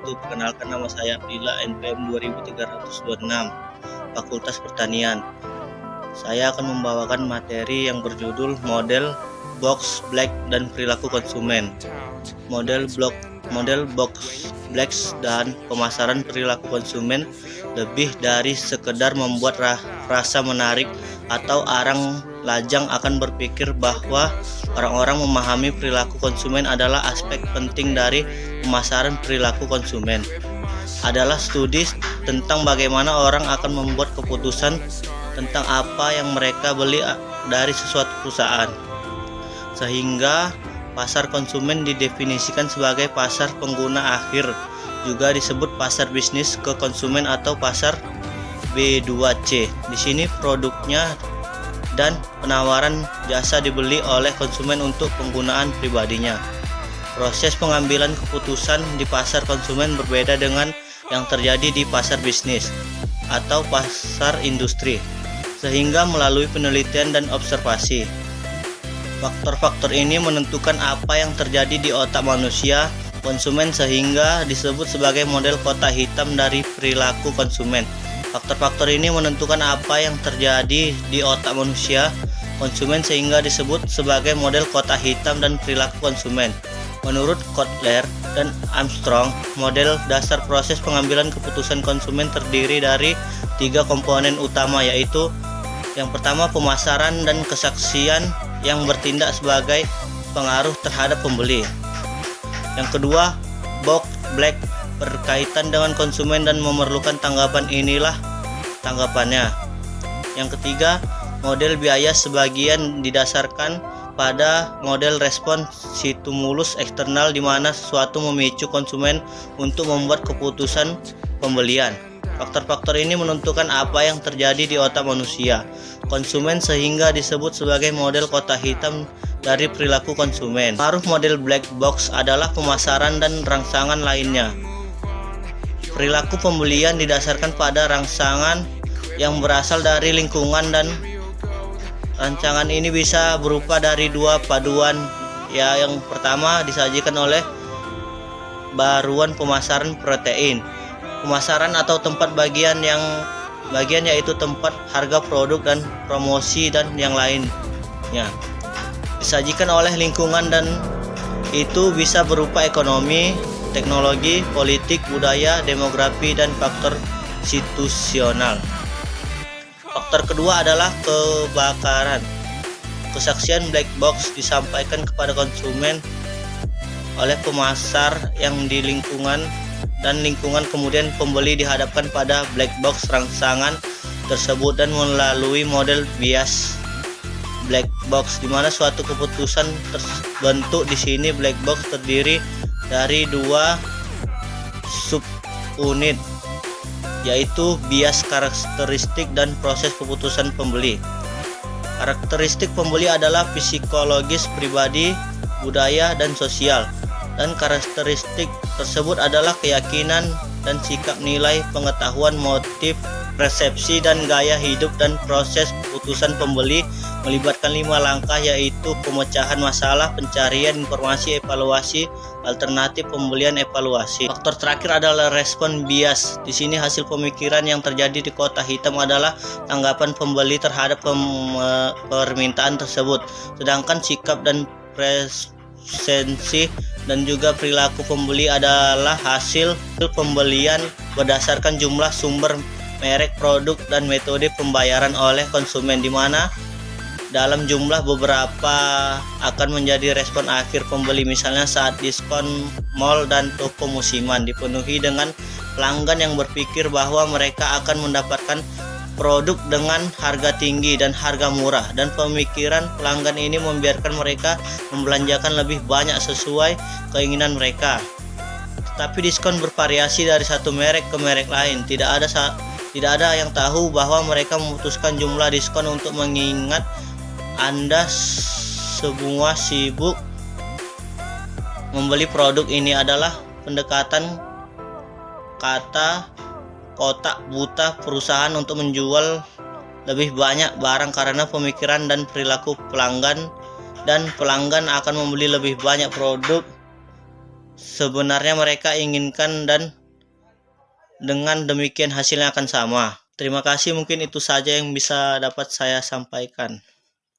wabarakatuh. Perkenalkan, nama saya Aprila, NPM 2326, Fakultas Pertanian. Saya akan membawakan materi yang berjudul model box black dan perilaku konsumen. Model box black dan pemasaran perilaku konsumen lebih dari sekedar membuat rasa menarik atau arang lajang akan berpikir bahwa orang-orang memahami perilaku konsumen adalah aspek penting dari pemasaran perilaku konsumen. Adalah studi tentang bagaimana orang akan membuat keputusan tentang apa yang mereka beli dari sesuatu perusahaan. Sehingga pasar konsumen didefinisikan sebagai pasar pengguna akhir, juga disebut pasar bisnis ke konsumen atau pasar B2C. Di sini produknya dan penawaran jasa dibeli oleh konsumen untuk penggunaan pribadinya. Proses pengambilan keputusan di pasar konsumen berbeda dengan yang terjadi di pasar bisnis atau pasar industri, sehingga melalui penelitian dan observasi. Faktor-faktor ini menentukan apa yang terjadi di otak manusia konsumen sehingga disebut sebagai model kotak hitam dari perilaku konsumen. Faktor-faktor ini menentukan apa yang terjadi di otak manusia konsumen sehingga disebut sebagai model kotak hitam dan perilaku konsumen. Menurut Kotler dan Armstrong, model dasar proses pengambilan keputusan konsumen terdiri dari 3 komponen utama, yaitu yang pertama pemasaran dan kesaksian yang bertindak sebagai pengaruh terhadap pembeli. Yang kedua, box black berkaitan dengan konsumen dan memerlukan tanggapan, inilah tanggapannya. Yang ketiga, model bias sebagian didasarkan pada model respon stimulus eksternal di mana sesuatu memicu konsumen untuk membuat keputusan pembelian. Faktor-faktor ini menentukan apa yang terjadi di otak manusia konsumen sehingga disebut sebagai model kotak hitam dari perilaku konsumen. Pengaruh model black box adalah pemasaran dan rangsangan lainnya. Perilaku pembelian didasarkan pada rangsangan yang berasal dari lingkungan, dan rancangan ini bisa berupa dari 2 paduan. Yang pertama disajikan oleh baruan pemasaran protein. Pemasaran atau tempat bagian yaitu tempat harga produk dan promosi dan yang lainnya. Disajikan oleh lingkungan, dan itu bisa berupa ekonomi, teknologi, politik, budaya, demografi, dan faktor situasional. Faktor kedua adalah kebakaran. Kesaksian black box disampaikan kepada konsumen oleh pemasar yang di lingkungan, dan lingkungan kemudian pembeli dihadapkan pada black box rangsangan tersebut dan melalui model bias black box di mana suatu keputusan terbentuk. Di sini black box terdiri dari 2 subunit, yaitu bias karakteristik dan proses keputusan pembeli. Karakteristik pembeli adalah psikologis, pribadi, budaya, dan sosial. Dan karakteristik tersebut adalah keyakinan dan sikap, nilai, pengetahuan, motif, persepsi, dan gaya hidup. Dan proses keputusan pembeli melibatkan 5 langkah, yaitu pemecahan masalah, pencarian informasi, evaluasi, alternatif, pembelian, evaluasi. Faktor terakhir adalah respon bias. Di sini hasil pemikiran yang terjadi di kotak hitam adalah tanggapan pembeli terhadap permintaan tersebut, sedangkan sikap dan presensi dan juga perilaku pembeli adalah hasil pembelian berdasarkan jumlah sumber, merek, produk, dan metode pembayaran oleh konsumen, di mana dalam jumlah beberapa akan menjadi respon akhir pembeli. Misalnya saat diskon mall dan toko musiman dipenuhi dengan pelanggan yang berpikir bahwa mereka akan mendapatkan produk dengan harga tinggi dan harga murah, dan pemikiran pelanggan ini membiarkan mereka membelanjakan lebih banyak sesuai keinginan mereka. Tetapi diskon bervariasi dari satu merek ke merek lain. Tidak ada yang tahu bahwa mereka memutuskan jumlah diskon untuk mengingat Anda semua sibuk membeli produk. Ini adalah pendekatan kata kotak buta perusahaan untuk menjual lebih banyak barang karena pemikiran dan perilaku pelanggan, dan pelanggan akan membeli lebih banyak produk sebenarnya mereka inginkan, dan dengan demikian hasilnya akan sama. Terima kasih, mungkin itu saja yang bisa dapat saya sampaikan.